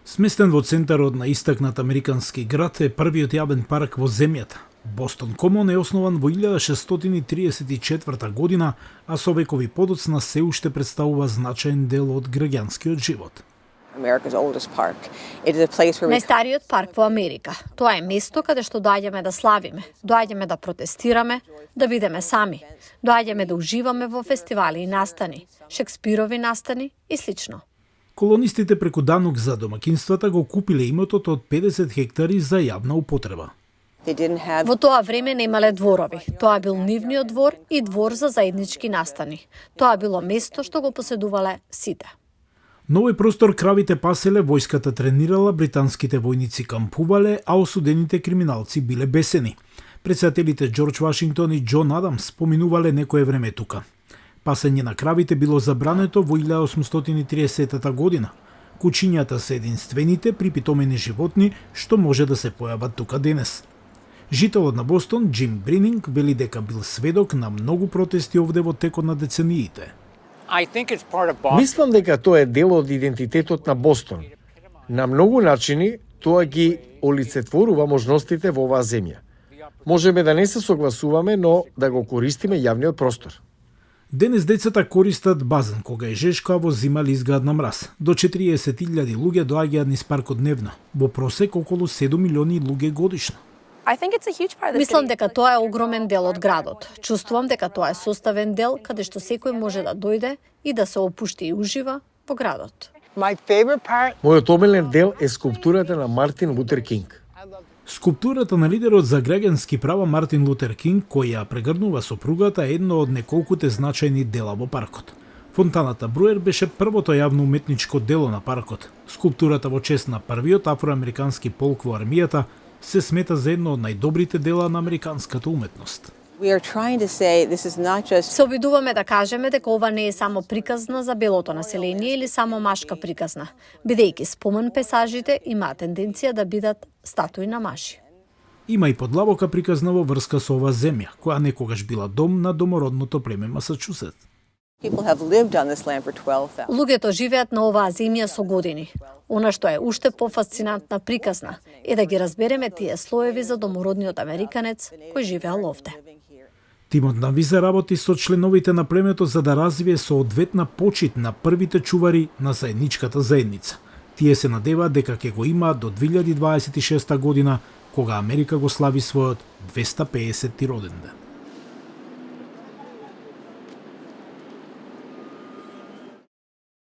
Сместен во центарот на истакнат американски град е првиот јавен парк во земјата. Бостон Комон е основан во 1634 година, а со векови подоцна се уште представува значаен дел од граѓанскиот живот. Најстариот парк во Америка. Тоа е место каде што доаѓаме да славиме, доаѓаме да протестираме, да бидеме сами, доаѓаме да уживаме во фестивали и настани, Шекспирови настани и слично. Колонистите преку данок за домакинствата го купиле имотот од 50 хектари за јавна употреба. Во тоа време немале дворови. Тоа бил нивниот двор и двор за заеднички настани. Тоа било место што го поседувале сите. На овој простор кравите паселе, војската тренирала, британските војници кампувале, а осудените криминалци биле бесени. Председателите Џорџ Вашингтон и Џон Адамс поминувале некое време тука. Пасење на кравите било забрането во 1830 година. Кучињата се единствените припитомени животни што може да се појават тука денес. Жителот на Бостон, Џим Брининг, вели дека бил сведок на многу протести овде во текот на децениите. Мислам дека тоа е дел од идентитетот на Бостон. На многу начини тоа ги олицетворува можностите во оваа земја. Можеме да не се согласуваме, но да го користиме јавниот простор. Денес децата користат базен кога е жешко, а во зима ли изгад на мраз. До 40.000 луѓе доаѓаат низ паркот дневно. Во просек околу 7 милиони луѓе годишно. Мислам дека тоа е огромен дел од градот. Чувствувам дека тоа е составен дел каде што секој може да дојде и да се опушти и ужива во градот. Мојот омилен дел е скулптурата на Мартин Лутер Кинг. Скулптурата на лидерот за граѓански права Мартин Лутер Кинг, кој ја прегрнува сопругата, е едно од неколкуте значајни дела во паркот. Фонтаната Бруер беше првото јавно уметничко дело на паркот. Скулптурата во чест на првиот афроамерикански полк во армијата се смета за едно од најдобрите дела на американската уметност. Се обидуваме да кажеме дека ова не е само приказна за белото население или само машка приказна, бидејќи спомен песажите имаат тенденција да бидат статуи на маши. Има и подлабока приказна во врска со оваа земја, која некогаш била дом на домородното племе Масачусет. Луѓето живеат на оваа земја со години. Она што е уште пофасцинантна приказна е да ги разбереме тие слоеви за домородниот американец кој живеал овде. Тимот на Виза работи со членовите на племето за да развие соодветна почит на првите чувари на заедничката заедница. Тие се надеваат дека ќе го имаат до 2026 година, кога Америка го слави својот 250 роденден.